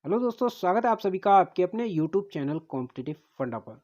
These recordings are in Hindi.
हेलो दोस्तों, स्वागत है आप सभी का आपके अपने यूट्यूब चैनल कॉम्पिटिटिव फंडा पर।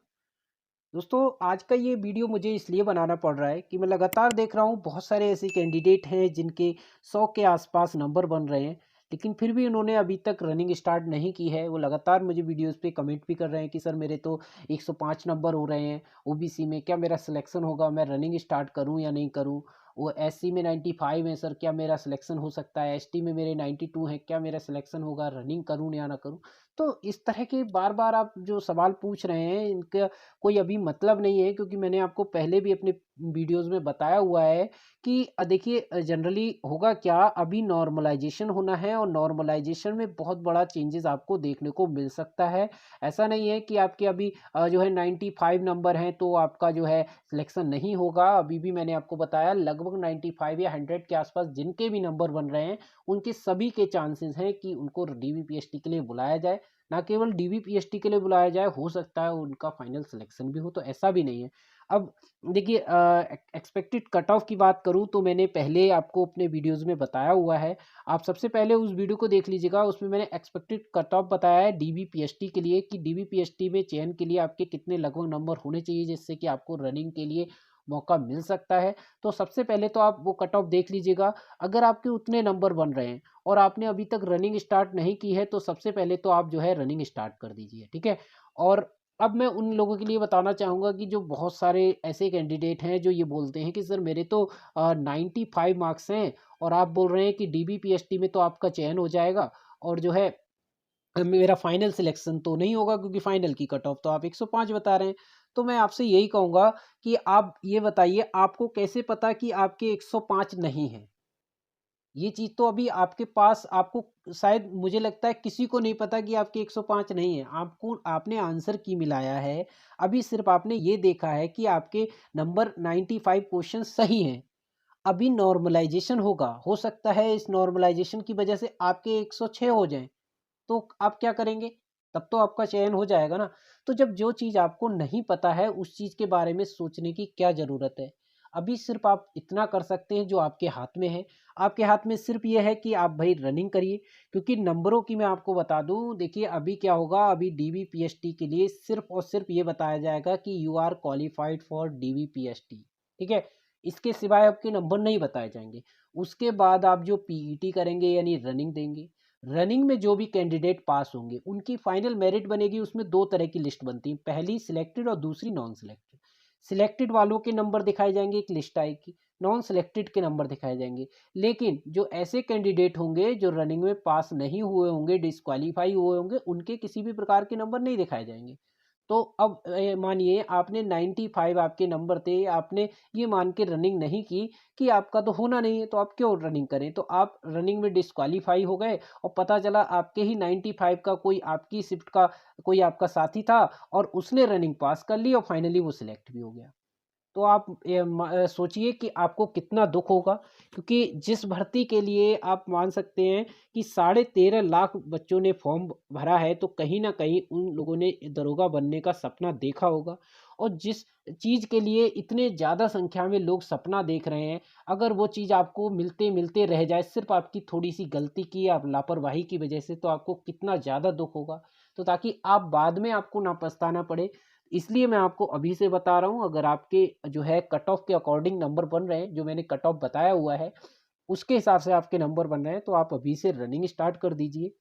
दोस्तों, आज का ये वीडियो मुझे इसलिए बनाना पड़ रहा है कि मैं लगातार देख रहा हूँ बहुत सारे ऐसे कैंडिडेट हैं जिनके 100 के आसपास नंबर बन रहे हैं, लेकिन फिर भी उन्होंने अभी तक रनिंग स्टार्ट नहीं की है। वो लगातार मुझे वीडियोस पे कमेंट भी कर रहे हैं कि सर मेरे तो 105 नंबर हो रहे हैं ओबीसी में, क्या मेरा सिलेक्शन होगा, मैं रनिंग स्टार्ट करूँ या नहीं करूँ। वो एससी में 95 है सर, क्या मेरा सिलेक्शन हो सकता है। एसटी में मेरे 92 हैं, क्या मेरा सिलेक्शन होगा, रनिंग करूँ या ना करूँ। तो इस तरह के बार बार आप जो सवाल पूछ रहे हैं, इनका कोई अभी मतलब नहीं है, क्योंकि मैंने आपको पहले भी अपने वीडियोस में बताया हुआ है कि देखिए जनरली होगा क्या, अभी नॉर्मलाइजेशन होना है और नॉर्मलाइजेशन में बहुत बड़ा चेंजेस आपको देखने को मिल सकता है। ऐसा नहीं है कि आपके अभी जो है 95 नंबर हैं तो आपका जो है सिलेक्शन नहीं होगा। अभी भी मैंने आपको बताया लगभग 95 या 100 के आसपास जिनके भी नंबर बन रहे हैं, उनके सभी के चांसेस हैं कि उनको डीवीपीएसटी के लिए बुलाया जाए। ना केवल डीवीपीएसटी के लिए बुलाया जाए, हो सकता है उनका फाइनल सिलेक्शन भी हो, तो ऐसा भी नहीं है। अब देखिए एक्सपेक्टेड कट ऑफ की बात करूं तो मैंने पहले आपको अपने वीडियोस में बताया हुआ है। आप सबसे पहले उस वीडियो को देख लीजिएगा, उसमें मैंने एक्सपेक्टेड कट ऑफ बताया है डीवीपीएसटी के लिए कि डीवीपीएसटी में चयन के लिए आपके कितने लगभग नंबर होने चाहिए जिससे कि आपको रनिंग के लिए मौका मिल सकता है। तो सबसे पहले तो आप वो कट ऑफ देख लीजिएगा। अगर आपके उतने नंबर बन रहे हैं और आपने अभी तक रनिंग स्टार्ट नहीं की है, तो सबसे पहले तो आप जो है रनिंग स्टार्ट कर दीजिए, ठीक है। और अब मैं उन लोगों के लिए बताना चाहूँगा कि जो बहुत सारे ऐसे कैंडिडेट हैं जो ये बोलते हैं कि सर मेरे तो 95 मार्क्स हैं और आप बोल रहे हैं कि डीबीपीएसटी में तो आपका चयन हो जाएगा और जो है मेरा फाइनल सिलेक्शन तो नहीं होगा, क्योंकि फाइनल की कट ऑफ तो आप 105 बता रहे हैं। तो मैं आपसे यही कहूँगा कि आप ये बताइए, आपको कैसे पता कि आपके 105 नहीं है। ये चीज़ तो अभी आपके पास, आपको शायद मुझे लगता है किसी को नहीं पता कि आपके 105 नहीं है। आपको, आपने आंसर की मिलाया है, अभी सिर्फ़ आपने ये देखा है कि आपके नंबर 95 क्वेश्चन सही हैं। अभी नॉर्मलाइज़ेशन होगा, हो सकता है इस नॉर्मलाइज़ेशन की वजह से आपके 106 हो जाएँ। तो आप क्या करेंगे? तब तो आपका चयन हो जाएगा ना। तो जब जो चीज़ आपको नहीं पता है, उस चीज़ के बारे में सोचने की क्या ज़रूरत है? अभी सिर्फ़ आप इतना कर सकते हैं जो आपके हाथ में है। आपके हाथ में सिर्फ़ ये है कि आप भई रनिंग करिए, क्योंकि नंबरों की मैं आपको बता दूँ, देखिए अभी क्या होगा, अभी डीवीपीएसटी के लिए सिर्फ़ और सिर्फ़ ये बताया जाएगा कि you are qualified for DVPST, ठीक है? इसके सिवाय आपके नंबर नहीं बताए जाएँगे। उसके बाद आप जो पीईटी करेंगे यानी रनिंग देंगे, रनिंग में जो भी कैंडिडेट पास होंगे उनकी फाइनल मेरिट बनेगी। उसमें दो तरह की लिस्ट बनती है, पहली सिलेक्टेड और दूसरी नॉन सिलेक्टेड। सिलेक्टेड वालों के नंबर दिखाए जाएंगे, एक लिस्ट आएगी। नॉन सिलेक्टेड के नंबर दिखाए जाएंगे। लेकिन जो ऐसे कैंडिडेट होंगे जो रनिंग में पास नहीं हुए होंगे, डिस्क्वालीफाई हुए होंगे, उनके किसी भी प्रकार के नंबर नहीं दिखाए जाएंगे। तो अब मानिए आपने 95 आपके नंबर थे, आपने ये मान के रनिंग नहीं की कि आपका तो होना नहीं है, तो आप क्यों रनिंग करें? तो आप रनिंग में डिस्क्वालीफाई हो गए और पता चला आपके ही 95 का कोई आपकी शिफ्ट का कोई आपका साथी था और उसने रनिंग पास कर ली और फाइनली वो सिलेक्ट भी हो गया। तो आप सोचिए कि आपको कितना दुख होगा, क्योंकि जिस भर्ती के लिए आप मान सकते हैं कि 13.5 लाख बच्चों ने फॉर्म भरा है, तो कहीं न कहीं उन लोगों ने दरोगा बनने का सपना देखा होगा। और जिस चीज़ के लिए इतने ज़्यादा संख्या में लोग सपना देख रहे हैं, अगर वो चीज़ आपको मिलते-मिलते रह जाए सिर्फ़ आपकी थोड़ी-सी गलती की या लापरवाही की वजह से, तो आपको कितना ज़्यादा दुख होगा। तो ताकि आप बाद में आपको ना पछताना पड़े, इसलिए मैं आपको अभी से बता रहा हूँ। अगर आपके जो है कट ऑफ के अकॉर्डिंग नंबर बन रहे हैं, जो मैंने कट ऑफ बताया हुआ है, उसके हिसाब से आपके नंबर बन रहे हैं, तो आप अभी से रनिंग स्टार्ट कर दीजिए।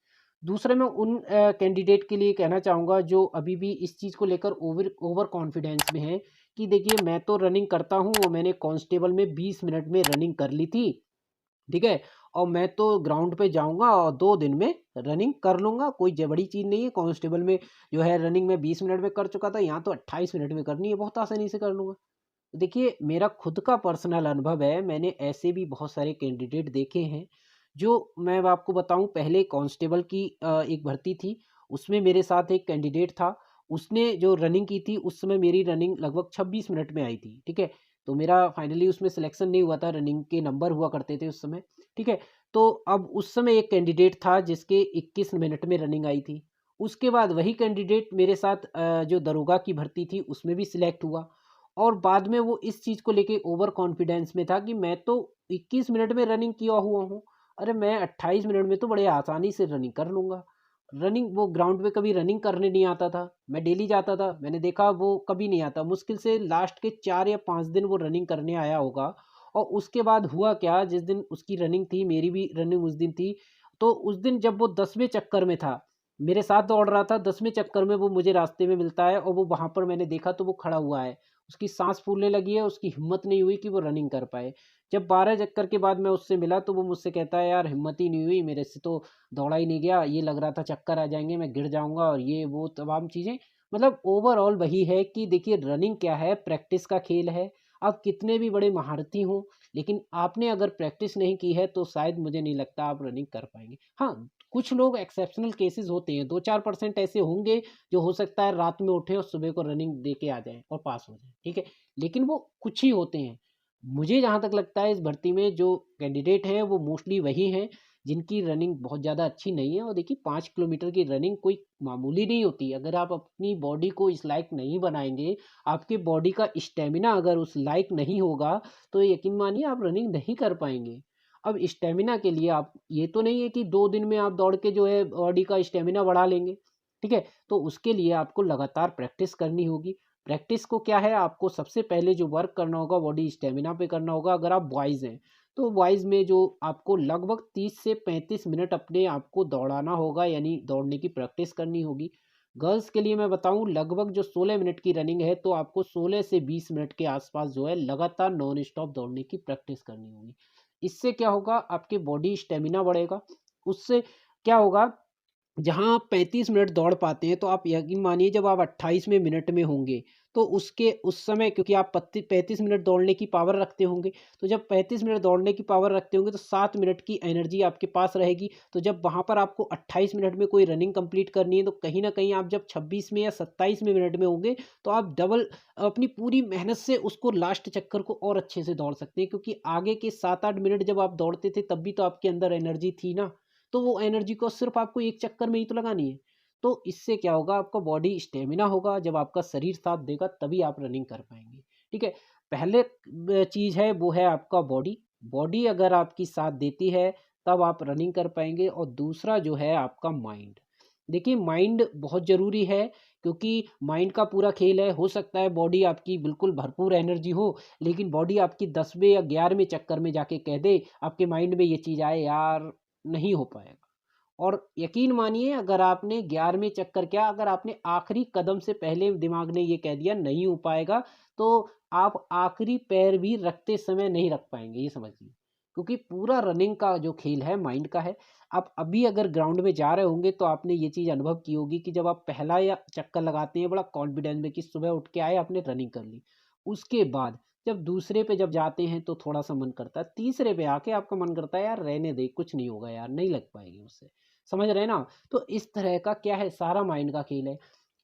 दूसरा, मैं उन कैंडिडेट के लिए कहना चाहूँगा जो अभी भी इस चीज़ को लेकर ओवर ओवर कॉन्फिडेंस में हैं कि देखिए मैं तो रनिंग करता हूँ और मैंने कांस्टेबल में 20 मिनट में रनिंग कर ली थी, ठीक है? और मैं तो ग्राउंड पे जाऊँगा और 2 दिन में रनिंग कर लूँगा, कोई बड़ी चीज़ नहीं है। कांस्टेबल में जो है रनिंग मैं 20 मिनट में कर चुका था, यहाँ तो 28 मिनट में करनी है, बहुत आसानी से कर लूँगा। देखिए, मेरा खुद का पर्सनल अनुभव है, मैंने ऐसे भी बहुत सारे कैंडिडेट देखे हैं, जो मैं अब आपको बताऊँ, पहले कांस्टेबल की एक भर्ती थी, उसमें मेरे साथ एक कैंडिडेट था, उसने जो रनिंग की थी, उस समय मेरी रनिंग लगभग 26 मिनट में आई थी, ठीक है? तो मेरा फाइनली उसमें सिलेक्शन नहीं हुआ था, रनिंग के नंबर हुआ करते थे उस समय, ठीक है? तो अब उस समय एक कैंडिडेट था जिसके 21 मिनट में रनिंग आई थी। उसके बाद वही कैंडिडेट मेरे साथ जो दरोगा की भर्ती थी, उसमें भी सिलेक्ट हुआ। और बाद में वो इस चीज़ को लेके ओवर कॉन्फिडेंस में था कि मैं तो 21 मिनट में रनिंग किया हुआ हूँ। अरे मैं 28 मिनट में तो बड़े आसानी से रनिंग कर लूँगा। रनिंग वो ग्राउंड पे कभी रनिंग करने नहीं आता था। मैं डेली जाता था, मैंने देखा वो कभी नहीं आता। मुश्किल से लास्ट के 4 या 5 दिन वो रनिंग करने आया होगा। और उसके बाद हुआ क्या, जिस दिन उसकी रनिंग थी, मेरी भी रनिंग उस दिन थी। तो उस दिन जब वो 10वें चक्कर में था, मेरे साथ दौड़ रहा था, 10वें चक्कर में वो मुझे रास्ते में मिलता है और वो वहाँ पर मैंने देखा तो वो खड़ा हुआ है। उसकी साँस फूलने लगी है, उसकी हिम्मत नहीं हुई कि वो रनिंग कर पाए। जब 12 चक्कर के बाद मैं उससे मिला तो वो मुझसे कहता है, "यार हिम्मत ही नहीं हुई, मेरे से तो दौड़ा ही नहीं गया, ये लग रहा था चक्कर आ जाएँगे, मैं गिर जाऊँगा और ये वो तमाम चीज़ें।" मतलब ओवरऑल वही है कि देखिए रनिंग क्या है, प्रैक्टिस का खेल है। आप कितने भी बड़े महारथी हों, लेकिन आपने अगर प्रैक्टिस नहीं की है तो शायद मुझे नहीं लगता आप रनिंग कर पाएँगे। हाँ, कुछ लोग एक्सेप्शनल केसेज़ होते हैं, 2-4% ऐसे होंगे जो हो सकता है रात में उठें और सुबह को रनिंग दे के आ जाएँ और पास हो जाएँ, ठीक है? लेकिन वो कुछ ही होते हैं। मुझे जहाँ तक लगता है इस भर्ती में जो कैंडिडेट हैं वो मोस्टली वही हैं जिनकी रनिंग बहुत ज़्यादा अच्छी नहीं है। और देखिए 5 किलोमीटर की रनिंग कोई मामूली नहीं होती। अगर आप अपनी बॉडी को इस लायक नहीं बनाएँगे, आपकी बॉडी का स्टैमिना अगर उस लायक नहीं होगा, तो यकीन मानिए आप रनिंग नहीं कर पाएँगे। अब स्टैमिना के लिए आप ये तो नहीं है कि 2 दिन में आप दौड़ के जो है बॉडी का स्टैमिना बढ़ा लेंगे, ठीक है? तो उसके लिए आपको लगातार प्रैक्टिस करनी होगी। प्रैक्टिस को क्या है, आपको सबसे पहले जो वर्क करना होगा बॉडी स्टैमिना पे करना होगा। अगर आप बॉयज़ हैं, तो बॉयज़ में जो आपको लगभग 30 से 35 मिनट अपने आप को दौड़ाना होगा, यानी दौड़ने की प्रैक्टिस करनी होगी। गर्ल्स के लिए मैं बताऊँ, लगभग जो 16 मिनट की रनिंग है, तो आपको 16 से 20 मिनट के आसपास जो है लगातार नॉन स्टॉप दौड़ने की प्रैक्टिस करनी होगी। इससे क्या होगा, आपके बॉडी स्टैमिना बढ़ेगा। उससे क्या होगा, जहाँ आप 35 मिनट दौड़ पाते हैं, तो आप यकीन मानिए जब आप 28वें मिनट में होंगे, तो उसके उस समय क्योंकि आप पत्ती 35 मिनट दौड़ने की पावर रखते होंगे, तो जब 35 मिनट दौड़ने की पावर रखते होंगे, तो 7 मिनट की एनर्जी आपके पास रहेगी। तो जब वहाँ पर आपको 28 मिनट में कोई रनिंग कंप्लीट करनी है, तो कहीं न कहीं आप जब 26वें या 27वें मिनट में होंगे, तो आप डबल अपनी पूरी मेहनत से उसको लास्ट चक्कर को और अच्छे से दौड़ सकते हैं। क्योंकि आगे के 7-8 मिनट जब आप दौड़ते थे, तब भी तो आपके अंदर एनर्जी थी ना। तो वो एनर्जी को सिर्फ़ आपको एक चक्कर में ही तो लगानी है। तो इससे क्या होगा, आपका बॉडी स्टैमिना होगा, जब आपका शरीर साथ देगा तभी आप रनिंग कर पाएँगे, ठीक है? पहले ब चीज़ है वो है आपका बॉडी, बॉडी अगर आपकी साथ देती है तब आप रनिंग कर पाएँगे। और दूसरा जो है आपका माइंड। देखिए माइंड बहुत ज़रूरी है, क्योंकि माइंड का पूरा खेल है। हो सकता है बॉडी आपकी बिल्कुल भरपूर एनर्जी हो, लेकिन बॉडी आपकी 10वें या 11वें चक्कर में जाके कह दे, आपके माइंड में ये चीज़ आए, यार नहीं हो पाएगा। और यकीन मानिए अगर आपने 11वें चक्कर क्या, अगर आपने आखिरी कदम से पहले दिमाग ने ये कह दिया नहीं हो पाएगा, तो आप आखिरी पैर भी रखते समय नहीं रख पाएँगे, ये समझिए। क्योंकि पूरा रनिंग का जो खेल है माइंड का है। आप अभी अगर ग्राउंड में जा रहे होंगे तो आपने ये चीज़ अनुभव की होगी कि जब आप पहला या चक्कर लगाते हैं बड़ा कॉन्फिडेंस में कि सुबह उठ के आए आपने रनिंग कर ली। उसके बाद जब दूसरे पे जब जाते हैं तो थोड़ा-सा मन करता है, तीसरे पे आके आपका मन करता है यार रहने दे, कुछ नहीं होगा यार, नहीं लग पाएगी मुझसे। समझ रहे हैं ना? तो इस तरह का क्या है, सारा माइंड का खेल है।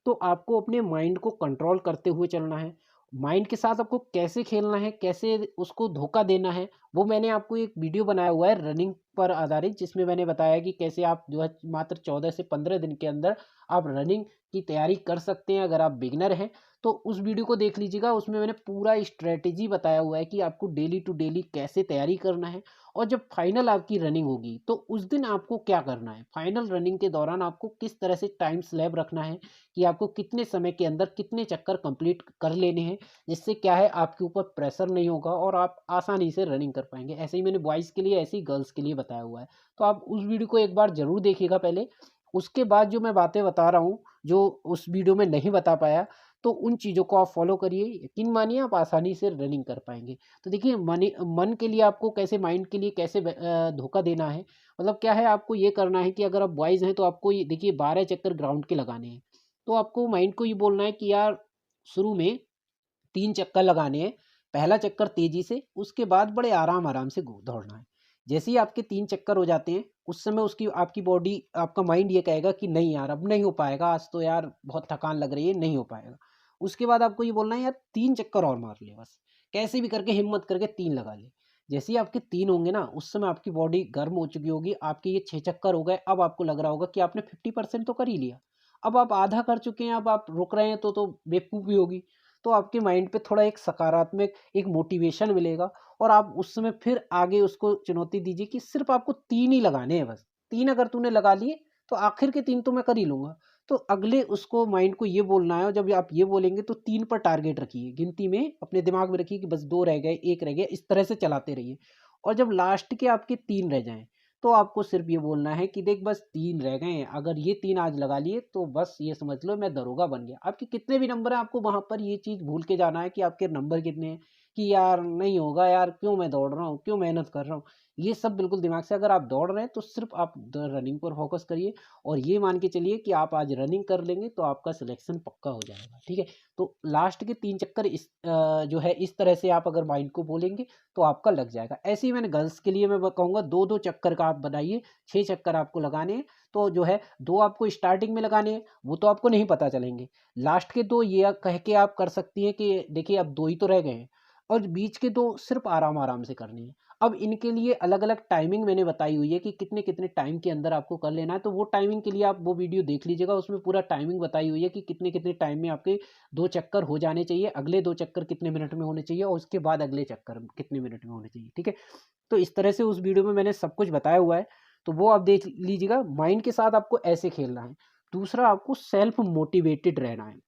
तो आपको अपने माइंड को कंट्रोल करते हुए चलना है। माइंड के साथ आपको कैसे खेलना है, कैसे उसको धोखा देना है, वो मैंने आपको एक वीडियो बनाया हुआ है रनिंग पर आधारित, जिसमें मैंने बताया कि कैसे आप जो है मात्र 14 से 15 दिन के अंदर आप रनिंग की तैयारी कर सकते हैं अगर आप बिगिनर हैं। तो उस वीडियो को देख लीजिएगा, उसमें मैंने पूरा स्ट्रैटेजी बताया हुआ है कि आपको डेली टू डेली कैसे तैयारी करना है। और जब फाइनल आपकी रनिंग होगी, तो उस दिन आपको क्या करना है? फाइनल रनिंग के दौरान आपको किस तरह से टाइम स्लैब रखना है कि आपको कितने समय के अंदर कितने चक्कर कंप्लीट कर लेने हैं, जिससे क्या है आपके ऊपर प्रेशर नहीं होगा और आप आसानी से रनिंग कर पाएँगे। ऐसे ही मैंने बॉयज़ के लिए, ऐसे ही गर्ल्स के लिए बताया हुआ है। तो आप उस वीडियो को एक बार ज़रूर देखिएगा पहले। उसके बाद जो मैं बातें बता रहा हूँ, जो उस वीडियो में नहीं बता पाया, तो उन चीज़ों को आप फ़ॉलो करिए। यकीन मानिए आप आसानी से रनिंग कर पाएँगे। तो देखिए मन के लिए आपको कैसे, माइंड के लिए कैसे धोखा देना है। मतलब क्या है, आपको ये करना है कि अगर आप बॉयज़ हैं तो आपको ये देखिए 12 चक्कर ग्राउंड के लगाने हैं। तो आपको माइंड को ये बोलना है कि यार शुरू में 3 चक्कर लगाने हैं। पहला चक्कर तेज़ी से, उसके बाद बड़े आराम-आराम से घु दौड़ना है। जैसे ही आपके 3 चक्कर हो जाते हैं, उस समय उसकी आपकी बॉडी, आपका माइंड ये कहेगा कि नहीं यार अब नहीं हो पाएगा, आज तो यार बहुत थकान लग रही है, नहीं हो पाएगा। उसके बाद आपको ये बोलना है यार 3 चक्कर और मार ले बस। कैसे भी करके हिम्मत करके 3 लगा ले। जैसे ही आपके 3 होंगे ना, उस समय आपकी बॉडी गर्म हो चुकी होगी, आपके ये 6 चक्कर हो गए, अब आपको लग रहा होगा कि आपने 50% तो कर ही लिया। अब आप आधा कर चुके हैं, अब आप रुक रहे हैं तो बेवकूफ़ी होगी। तो आपके माइंड पे थोड़ा एक सकारात्मक एक मोटिवेशन मिलेगा और आप उस समय फिर आगे उसको चुनौती दीजिए कि सिर्फ़ आपको 3 ही लगाने हैं बस। 3 अगर तूने लगा लिए, तो आखिर के 3 तो मैं कर ही लूँगा। तो अगले उसको माइंड को ये बोलना है, और जब आप ये बोलेंगे तो 3 पर टारगेट रखिए, गिनती में अपने दिमाग में रखिए कि बस 2 रह गए, 1 रह गया, इस तरह से चलाते रहिए। और जब लास्ट के आपके 3 रह जाएँ, तो आपको सिर्फ़ ये बोलना है कि देख बस 3 रह गए हैं, अगर ये 3 आज लगा लिए तो बस ये समझ लो मैं दरोगा बन गया। आपके कितने भी नंबर हैं, आपको वहाँ पर ये चीज़ भूल के जाना है कि आपके नंबर कितने हैं, कि यार नहीं होगा यार, क्यों मैं दौड़ रहा हूँ, क्यों मेहनत कर रहा हूँ। ये सब बिल्कुल दिमाग से, अगर आप दौड़ रहे हैं तो सिर्फ़ आप द रनिंग पर फ़ोकस करिए, और ये मान के चलिए कि आप आज रनिंग कर लेंगे तो आपका सिलेक्शन पक्का हो जाएगा, ठीक है? तो लास्ट के 3 चक्कर जो है इस तरह से आप अगर माइंड को बोलेंगे तो आपका लग जाएगा। ऐसे ही मैंने गर्ल्स के लिए मैं कहूँगा 2-2 चक्कर का आप बनाइए, 6 चक्कर आपको लगाने हैं। तो जो है 2 आपको स्टार्टिंग में लगाने हैं, वो तो आपको नहीं पता चलेंगे। लास्ट के 2 ये कह के आप कर सकती हैं कि देखिए अब 2 ही तो रह गए हैं, और बीच के 2 सिर्फ़ आराम-आराम से करने हैं। अब इनके लिए अलग-अलग टाइमिंग मैंने बताई हुई है कि कितने-कितने टाइम के अंदर आपको कर लेना है, तो वो टाइमिंग के लिए आप वो वीडियो देख लीजिएगा, उसमें पूरा टाइमिंग बताई हुई है कि कितने-कितने टाइम में आपके 2 चक्कर हो जाने चाहिए, अगले 2 चक्कर कितने मिनट में होने चाहिए, और उसके बाद अगले चक्कर कितने मिनट में होने चाहिए, ठीक है? तो इस तरह से उस वीडियो में मैंने सब कुछ बताया हुआ है, तो वो आप देख लीजिएगा। माइंड के साथ आपको ऐसे खेलना है। दूसरा, आपको सेल्फ मोटिवेटेड रहना है।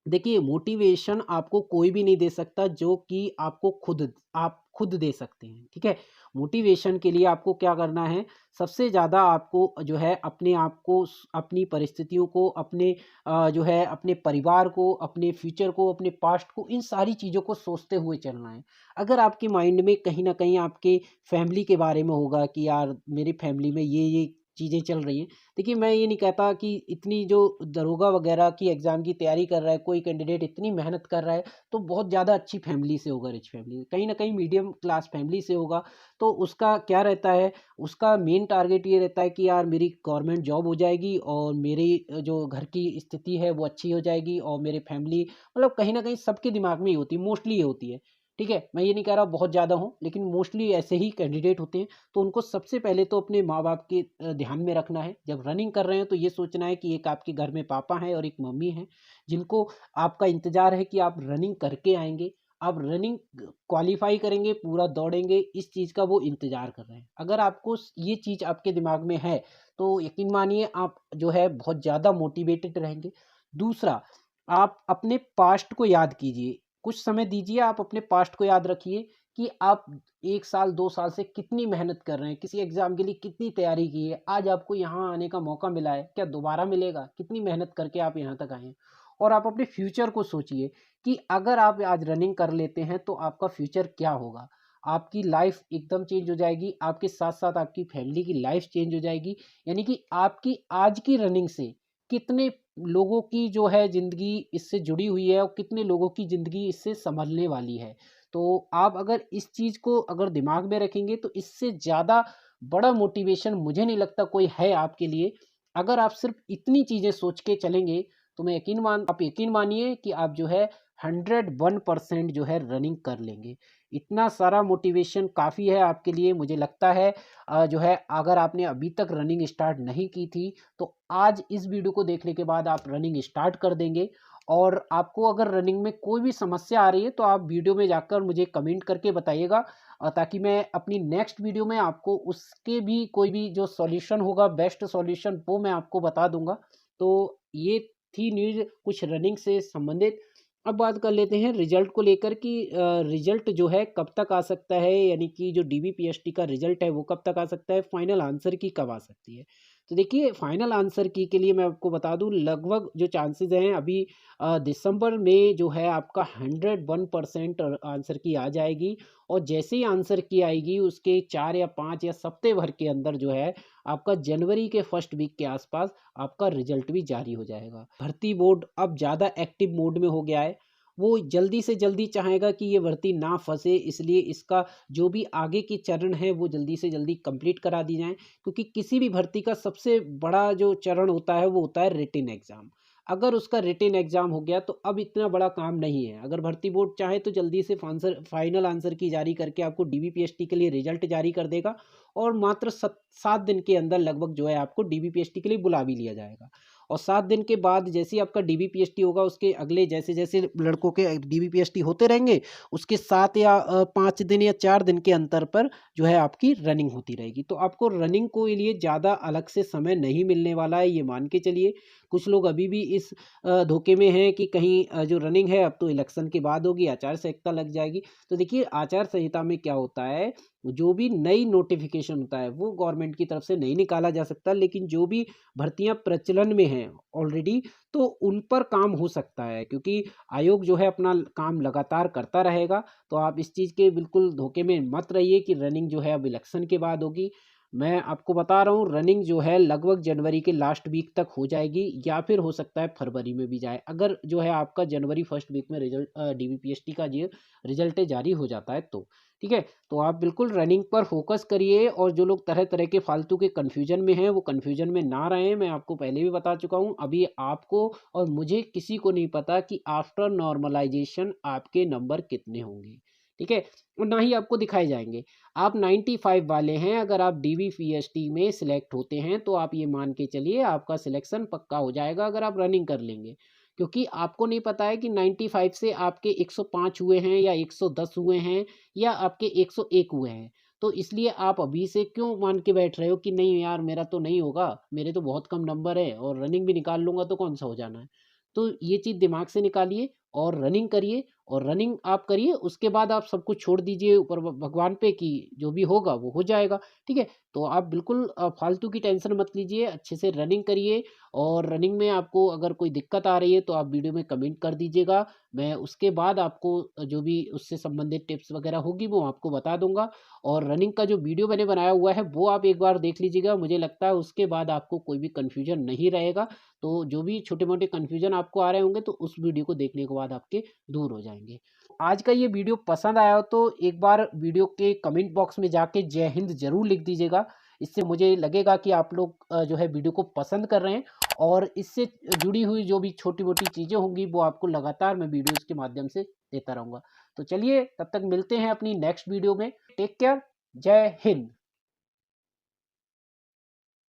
देखिए, मोटिवेशन आपको कोई भी नहीं दे सकता, जो कि आपको आप खुद दे सकते हैं, ठीक है? मोटिवेशन के लिए आपको क्या करना है, सबसे ज़्यादा आपको जो है अपने आप को अपनी परिस्थितियों को, अपने जो है अपने परिवार को, अपने फ्यूचर को, अपने पास्ट को, इन सारी चीज़ों को सोचते हुए चलना है। अगर आपके माइंड में कहीं न कहीं आपके फैमिली के बारे में होगा कि यार मेरी फैमिली में ये चीज़ें चल रही हैं। देखिए, मैं ये नहीं कहता कि इतनी जो दरोगा वगैरह की एग्ज़ाम की तैयारी कर रहा है, कोई कैंडिडेट इतनी मेहनत कर रहा है, तो बहुत ज़्यादा अच्छी फैमिली से होगा, रिच फैमिली। कहीं न कहीं मीडियम क्लास फैमिली से होगा, तो उसका क्या रहता है, उसका मेन टारगेट ये रहता है कि यार मेरी गवर्नमेंट जॉब हो जाएगी, और मेरी जो घर की स्थिति है वो अच्छी हो जाएगी, और मेरी फैमिली, मतलब कहीं न कहीं सबके दिमाग में ये होती है, मोस्टली ये होती है। ठीक है? मैं ये नहीं कह रहा बहुत ज़्यादा हों, लेकिन मोस्टली ऐसे ही कैंडिडेट होते हैं। तो उनको सबसे पहले तो अपने माँ-बाप के ध्यान में रखना है। जब रनिंग कर रहे हैं तो ये सोचना है कि एक आपके घर में पापा हैं और एक मम्मी हैं, जिनको आपका इंतज़ार है कि आप रनिंग करके आएँगे। आप रनिंग क्वालीफ़ाई करेंगे, पूरा दौड़ेंगे, इस चीज़ का वो इंतज़ार कर रहे हैं। अगर आपको ये चीज़ आपके दिमाग में है, तो यकीन मानिए आप जो है बहुत ज़्यादा मोटिवेटेड रहेंगे। दूसरा, आप अपने पास्ट को याद कीजिए। कुछ समय दीजिए, आप अपने पास्ट को याद रखिए कि आप 1 साल, 2 साल से कितनी मेहनत कर रहे हैं, किसी एग्ज़ाम के लिए कितनी तैयारी की है। आज आपको यहाँ आने का मौका मिला है, क्या दोबारा मिलेगा? कितनी मेहनत करके आप यहाँ तक आए हैं। और आप अपने फ्यूचर को सोचिए कि अगर आप आज रनिंग कर लेते हैं, तो आपका फ्यूचर क्या होगा? आपकी लाइफ़ एकदम चेंज हो जाएगी, आपके साथ-साथ आपकी फैमिली की लाइफ़ चेंज हो जाएगी। यानी कि आपकी आज की रनिंग से कितने लोगों की जो है ज़िंदगी इससे जुड़ी हुई है, और कितने लोगों की ज़िंदगी इससे सँभलने वाली है। तो आप अगर इस चीज़ को अगर दिमाग में रखेंगे, तो इससे ज़्यादा बड़ा मोटिवेशन मुझे नहीं लगता कोई है आपके लिए। अगर आप सिर्फ़ इतनी चीज़ें सोच के चलेंगे, तो मैं आप यकीन मानिए कि आप जो है 101% जो है रनिंग कर लेंगे। इतना सारा मोटिवेशन काफ़ी है आपके लिए, मुझे लगता है। जो है अगर आपने अभी तक रनिंग स्टार्ट नहीं की थी, तो आज इस वीडियो को देखने के बाद आप रनिंग स्टार्ट कर देंगे। और आपको अगर रनिंग में कोई भी समस्या आ रही है, तो आप वीडियो में जाकर मुझे कमेंट करके बताइएगा, ताकि मैं अपनी नेक्स्ट वीडियो में आपको उसके भी कोई भी जो सॉल्यूशन होगा, बेस्ट सॉल्यूशन, वो मैं आपको बता दूंगा। तो ये थी न्यूज़ कुछ रनिंग से संबंधित। अब बात कर लेते हैं रिजल्ट को लेकर कि रिजल्ट जो है कब तक आ सकता है, यानी कि जो डीबीपीएसटी का रिजल्ट है वो कब तक आ सकता है, फाइनल आंसर की कब आ सकती है। तो देखिए, फाइनल आंसर की के लिए मैं आपको बता दूं, लगभग जो चांसेस हैं अभी दिसंबर में जो है आपका 101% आंसर की आ जाएगी। और जैसे ही आंसर की आएगी, उसके 4 या 5 या हफ्ते भर के अंदर जो है आपका जनवरी के फर्स्ट वीक के आसपास आपका रिजल्ट भी जारी हो जाएगा। भर्ती बोर्ड अब ज़्यादा एक्टिव मोड में हो गया है। वो जल्दी से जल्दी चाहेगा कि ये भर्ती ना फंसे, इसलिए इसका जो भी आगे के चरण है वो जल्दी से जल्दी कंप्लीट करा दी जाएँ, क्योंकि किसी भी भर्ती का सबसे बड़ा जो चरण होता है वो होता है रिटन एग्ज़ाम। अगर उसका रिटन एग्ज़ाम हो गया, तो अब इतना बड़ा काम नहीं है। अगर भर्ती बोर्ड चाहे तो जल्दी से फाइनल आंसर की जारी करके आपको डीबीपीएसटी के लिए रिजल्ट जारी कर देगा, और मात्र 7 दिन के अंदर लगभग जो है आपको डीबीपीएसटी के लिए बुला भी लिया जाएगा। और 7 दिन के बाद जैसे ही आपका डीबीपीएसटी होगा, उसके अगले जैसे-जैसे लड़कों के डीबीपीएसटी होते रहेंगे, उसके 7 या 5 दिन या 4 दिन के अंतर पर जो है आपकी रनिंग होती रहेगी। तो आपको रनिंग को लिए ज़्यादा अलग से समय नहीं मिलने वाला है, ये मान के चलिए। कुछ लोग अभी भी इस धोखे में हैं कि कहीं जो रनिंग है अब तो इलेक्शन के बाद होगी, आचार संहिता लग जाएगी। तो देखिए आचार संहिता में क्या होता है, जो भी नई नोटिफिकेशन होता है वो गवर्नमेंट की तरफ से नहीं निकाला जा सकता, लेकिन जो भी भर्तियां प्रचलन में हैं ऑलरेडी, तो उन पर काम हो सकता है, क्योंकि आयोग जो है अपना काम लगातार करता रहेगा। तो आप इस चीज़ के बिल्कुल धोखे में मत रहिए कि रनिंग जो है अब इलेक्शन के बाद होगी। मैं आपको बता रहा हूँ, रनिंग जो है लगभग जनवरी के लास्ट वीक तक हो जाएगी, या फिर हो सकता है फरवरी में भी जाए, अगर जो है आपका जनवरी फर्स्ट वीक में रिजल्ट डीबीपीएसटी का जो रिजल्ट जारी हो जाता है तो। ठीक है, तो आप बिल्कुल रनिंग पर फोकस करिए, और जो लोग तरह तरह के फालतू के कन्फ्यूजन में हैं वो कन्फ्यूजन में ना रहें। मैं आपको पहले भी बता चुका हूँ, अभी आपको और मुझे किसी को नहीं पता कि आफ्टर नॉर्मलाइजेशन आपके नंबर कितने होंगे। ठीक है, और ना ही आपको दिखाए जाएंगे। आप 95 वाले हैं, अगर आप डीबीपीएसटी में सिलेक्ट होते हैं तो आप ये मान के चलिए आपका सिलेक्शन पक्का हो जाएगा, अगर आप रनिंग कर लेंगे। क्योंकि आपको नहीं पता है कि 95 से आपके 105 हुए हैं या 110 हुए हैं या आपके 101 हुए हैं। तो इसलिए आप अभी से क्यों मान के बैठ रहे हो कि नहीं यार मेरा तो नहीं होगा, मेरे तो बहुत कम नंबर है और रनिंग भी निकाल लूँगा तो कौन सा हो जाना है। तो ये चीज़ दिमाग से निकालिए और रनिंग करिए, और रनिंग आप करिए, उसके बाद आप सब कुछ छोड़ दीजिए ऊपर भगवान पे कि जो भी होगा वो हो जाएगा। ठीक है? तो आप बिल्कुल फालतू की टेंशन मत लीजिए, अच्छे से रनिंग करिए, और रनिंग में आपको अगर कोई दिक्कत आ रही है तो आप वीडियो में कमेंट कर दीजिएगा। मैं उसके बाद आपको जो भी उससे संबंधित टिप्स वगैरह होगी वो आपको बता दूँगा। और रनिंग का जो वीडियो मैंने बनाया हुआ है वो आप एक बार देख लीजिएगा, मुझे लगता है उसके बाद आपको कोई भी कन्फ्यूज़न नहीं रहेगा। तो जो भी छोटे-मोटे कन्फ्यूज़न आपको आ रहे होंगे तो उस वीडियो को देखने के बाद आपके दूर हो जाएँगे। आज का ये वीडियो पसंद आया हो तो एक बार वीडियो के कमेंट बॉक्स में जाके जय हिंद ज़रूर लिख दीजिएगा। इससे मुझे लगेगा कि आप लोग जो है वीडियो को पसंद कर रहे हैं, और इससे जुड़ी हुई जो भी छोटी-मोटी चीज़ें होंगी वो आपको लगातार मैं वीडियोज़ के माध्यम से देता रहूँगा। तो चलिए तब तक मिलते हैं अपनी नेक्स्ट वीडियो में। टेक केयर, जय हिंद।